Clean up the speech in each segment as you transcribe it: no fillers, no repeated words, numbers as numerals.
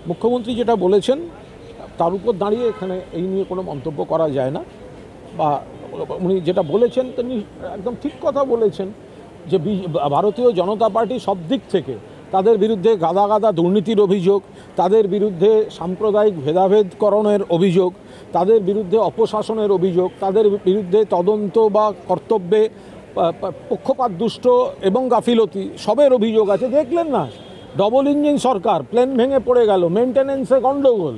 মুখ্যমন্ত্রী যেটা বলেছেন তার উপর দাঁড়িয়ে এখানে এই নিয়ে কোনো মন্তব্য করা যায় না, বা উনি যেটা বলেছেন তিনি একদম ঠিক কথা বলেছেন যে ভারতীয় জনতা পার্টি সব দিক থেকে তাদের বিরুদ্ধে গাদা গাদা দুর্নীতির অভিযোগ, তাদের বিরুদ্ধে সাম্প্রদায়িক ভেদাভেদকরণের অভিযোগ, তাদের বিরুদ্ধে অপশাসনের অভিযোগ, তাদের বিরুদ্ধে তদন্ত বা কর্তব্যে পক্ষপাতদুষ্ট এবং গাফিলতি সবের অভিযোগ আছে। দেখলেন না, ডবল ইঞ্জিন সরকার, প্লেন ভেঙে পড়ে গেল, মেনটেনেন্সে গণ্ডগোল,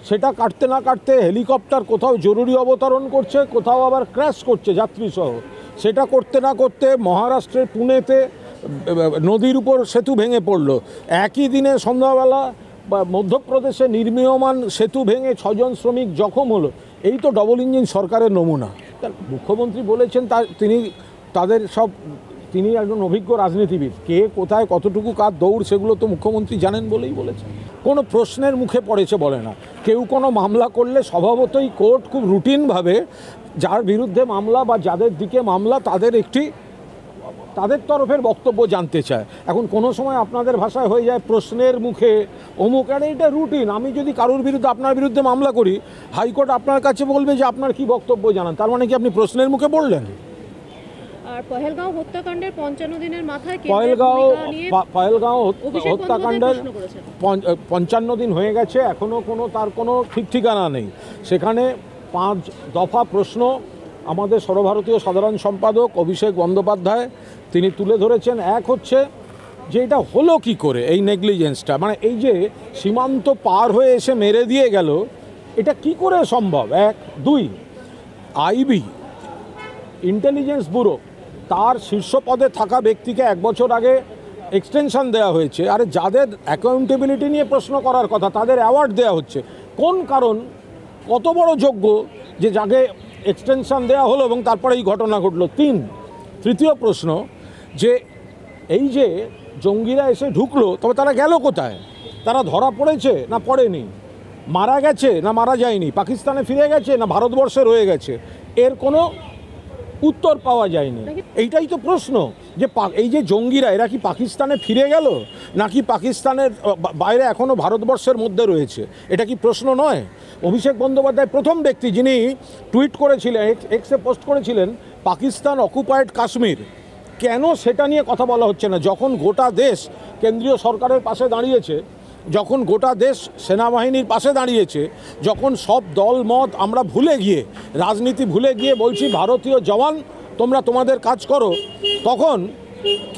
সেটা কাটতে না কাটতে হেলিকপ্টার কোথাও জরুরি অবতরণ করছে, কোথাও আবার ক্র্যাশ করছে যাত্রীসহ। সেটা করতে না করতে মহারাষ্ট্রের পুনেতে নদীর উপর সেতু ভেঙে পড়ল। একই দিনে সন্ধ্যাবেলা মধ্যপ্রদেশে নির্মীয়মান সেতু ভেঙে 6 শ্রমিক জখম হলো। এই তো ডবল ইঞ্জিন সরকারের নমুনা। মুখ্যমন্ত্রী বলেছেন তিনি একজন অভিজ্ঞ রাজনীতিবিদ, কে কোথায় কতটুকু কার দৌড় সেগুলো তো মুখ্যমন্ত্রী জানেন বলেই বলেছেন। কোনো প্রশ্নের মুখে পড়েছে বলে না। কেউ কোনো মামলা করলে স্বভাবতই কোর্ট খুব রুটিনভাবে যার বিরুদ্ধে মামলা বা যাদের দিকে মামলা তাদের তরফের বক্তব্য জানতে চায়। এখন কোনো সময় আপনাদের ভাষায় হয়ে যায় প্রশ্নের মুখে অমুক, আর এটা রুটিন। আমি যদি কারোর বিরুদ্ধে আপনার বিরুদ্ধে মামলা করি, হাইকোর্ট আপনার কাছে বলবে যে আপনার কি বক্তব্য জানান, তার মানে কি আপনি প্রশ্নের মুখে বললেন? আর পহেলগাঁও হত্যাকাণ্ডের 55 দিনের মাথায় পহেলগাঁও হত্যাকাণ্ডের 55 দিন হয়ে গেছে, এখনও তার কোনো ঠিক ঠিকানা নেই। সেখানে 5 দফা প্রশ্ন আমাদের সর্বভারতীয় সাধারণ সম্পাদক অভিষেক বন্দ্যোপাধ্যায় তিনি তুলে ধরেছেন। এক হচ্ছে যে এটা হলো কি করে, এই নেগলিজেন্সটা, মানে এই যে সীমান্ত পার হয়ে এসে মেরে দিয়ে গেল, এটা কি করে সম্ভব? 1, 2 আইবি ইন্টেলিজেন্স ব্যুরো তার শীর্ষ পদে থাকা ব্যক্তিকে 1 বছর আগে এক্সটেনশন দেওয়া হয়েছে। আরে যাদের অ্যাকাউন্টেবিলিটি নিয়ে প্রশ্ন করার কথা তাদের অ্যাওয়ার্ড দেওয়া হচ্ছে। কোন কারণ, কত বড় যোগ্য যে যাকে এক্সটেনশন দেওয়া হলো এবং তারপরে এই ঘটনা ঘটলো? তৃতীয় প্রশ্ন যে এই যে জঙ্গিরা এসে ঢুকলো, তবে তারা গেল কোথায়? তারা ধরা পড়েছে না পড়েনি? মারা গেছে না মারা যায়নি? পাকিস্তানে ফিরে গেছে না ভারতবর্ষে রয়ে গেছে? এর কোনো উত্তর পাওয়া যায়নি। এইটাই তো প্রশ্ন, যে এই যে জঙ্গিরা এরা কি পাকিস্তানে ফিরে গেল নাকি পাকিস্তানের বাইরে এখনও ভারতবর্ষের মধ্যে রয়েছে? এটা কি প্রশ্ন নয়? অভিষেক বন্দ্যোপাধ্যায় প্রথম ব্যক্তি যিনি টুইট করেছিলেন, এক্সে পোস্ট করেছিলেন পাকিস্তান অকুপায়েড কাশ্মীর। কেন সেটা নিয়ে কথা বলা হচ্ছে না? যখন গোটা দেশ কেন্দ্রীয় সরকারের পাশে দাঁড়িয়েছে, যখন গোটা দেশ সেনাবাহিনীর পাশে দাঁড়িয়েছে, যখন সব দল মত আমরা ভুলে গিয়ে, রাজনীতি ভুলে গিয়ে বলছি ভারতীয় জওয়ান তোমরা তোমাদের কাজ করো, তখন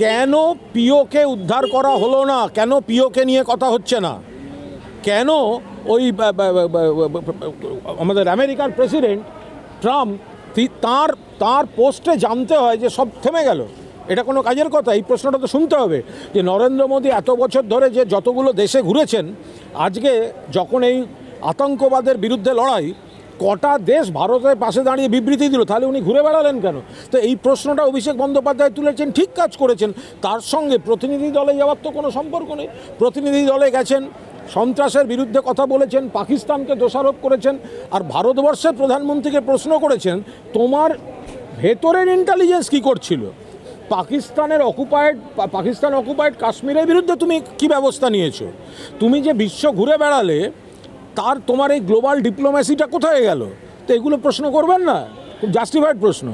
কেন পিওকে উদ্ধার করা হলো না? কেন পিওকে নিয়ে কথা হচ্ছে না? কেন ওই আমাদের আমেরিকার প্রেসিডেন্ট ট্রাম্প তার পোস্টে জানতে হয় যে সব থেমে গেল? এটা কোনো কাজের কথা? এই প্রশ্নটা তো শুনতে হবে যে নরেন্দ্র মোদী এত বছর ধরে যে যতগুলো দেশে ঘুরেছেন, আজকে যখন এই আতঙ্কবাদের বিরুদ্ধে লড়াই, কটা দেশ ভারতের পাশে দাঁড়িয়ে বিবৃতি দিল, তাহলে উনি ঘুরে বেড়ালেন কেন? তো এই প্রশ্নটা অভিষেক বন্দ্যোপাধ্যায় তুলেছেন, ঠিক কাজ করেছেন। তার সঙ্গে প্রতিনিধি দলে যাওয়ার তো কোনো সম্পর্ক নেই। প্রতিনিধি দলে গেছেন, সন্ত্রাসের বিরুদ্ধে কথা বলেছেন, পাকিস্তানকে দোষারোপ করেছেন, আর ভারতবর্ষের প্রধানমন্ত্রীকে প্রশ্ন করেছেন তোমার ভেতরের ইন্টেলিজেন্স কী করছিল? পাকিস্তান অকুপায়েড কাশ্মীরের বিরুদ্ধে তুমি কি ব্যবস্থা নিয়েছো? তুমি যে বিশ্ব ঘুরে বেড়ালে, তোমার এই গ্লোবাল ডিপ্লোম্যাসিটা কোথায় গেল? তো এগুলো প্রশ্ন করবেন না? খুব জাস্টিফাইড প্রশ্ন।